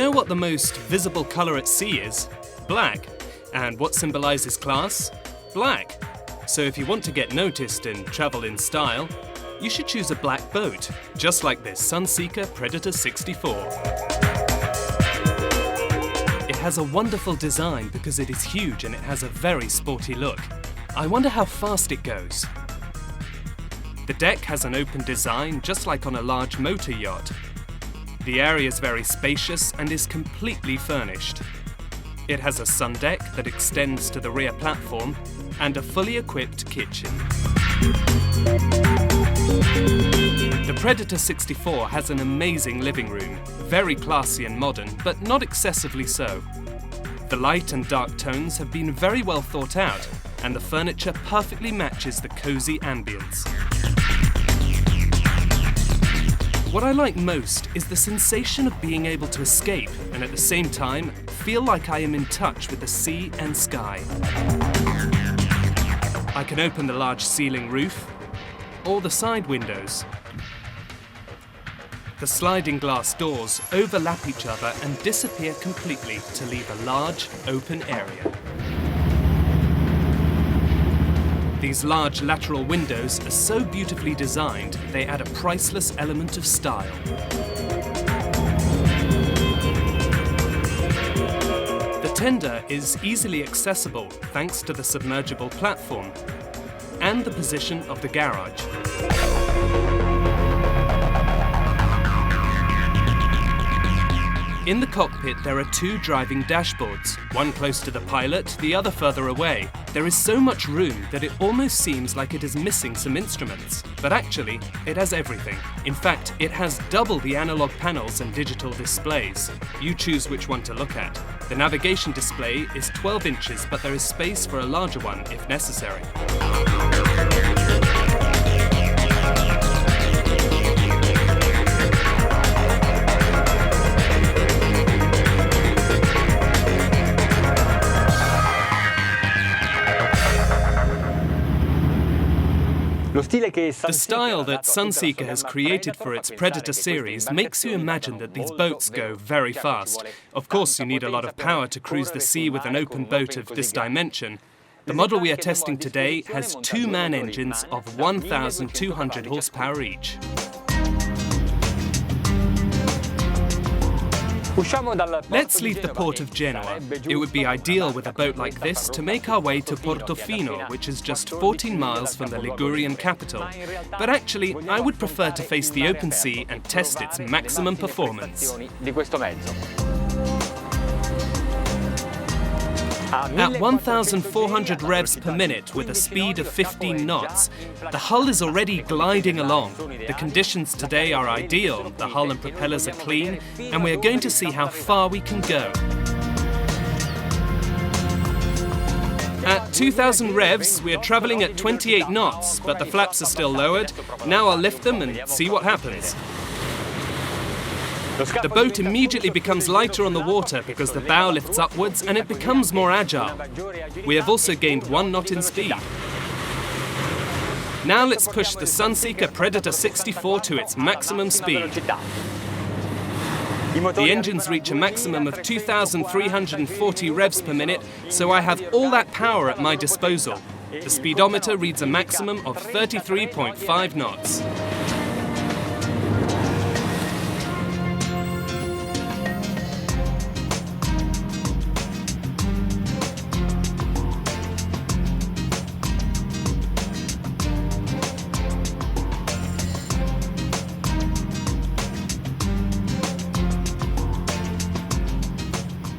know what the most visible colour at sea is? Black. And what symbolises class? Black. So if you want to get noticed and travel in style, you should choose a black boat, just like this Sunseeker Predator 64. It has a wonderful design because it is huge and it has a very sporty look. I wonder how fast it goes. The deck has an open design, just like on a large motor yacht. The area is very spacious and is completely furnished. It has a sun deck that extends to the rear platform and a fully equipped kitchen. The Predator 64 has an amazing living room, very classy and modern, but not excessively so. The light and dark tones have been very well thought out, and the furniture perfectly matches the cozy ambience. What I like most is the sensation of being able to escape and at the same time feel like I am in touch with the sea and sky. I can open the large ceiling roof or the side windows. The sliding glass doors overlap each other and disappear completely to leave a large open area. These large lateral windows are so beautifully designed, they add a priceless element of style. The tender is easily accessible thanks to the submergible platform and the position of the garage. In the cockpit there are two driving dashboards, one close to the pilot, the other further away. There is so much room that it almost seems like it is missing some instruments, but actually it has everything. In fact, it has double the analog panels and digital displays. You choose which one to look at. The navigation display is 12 inches, but there is space for a larger one if necessary. The style that Sunseeker has created for its Predator series makes you imagine that these boats go very fast. Of course, you need a lot of power to cruise the sea with an open boat of this dimension. The model we are testing today has two-man engines of 1,200 horsepower each. Let's leave the port of Genoa. It would be ideal with a boat like this to make our way to Portofino, which is just 14 miles from the Ligurian capital. But actually, I would prefer to face the open sea and test its maximum performance. At 1,400 revs per minute with a speed of 15 knots, the hull is already gliding along. The conditions today are ideal, the hull and propellers are clean, and we are going to see how far we can go. At 2,000 revs, we are travelling at 28 knots, but the flaps are still lowered. Now I'll lift them and see what happens. The boat immediately becomes lighter on the water because the bow lifts upwards and it becomes more agile. We have also gained 1 knot in speed. Now let's push the Sunseeker Predator 64 to its maximum speed. The engines reach a maximum of 2,340 revs per minute, so I have all that power at my disposal. The speedometer reads a maximum of 33.5 knots.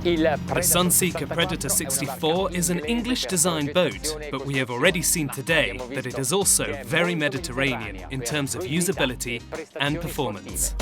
The Sunseeker Predator 64 is an English-designed boat, but we have already seen today that it is also very Mediterranean in terms of usability and performance.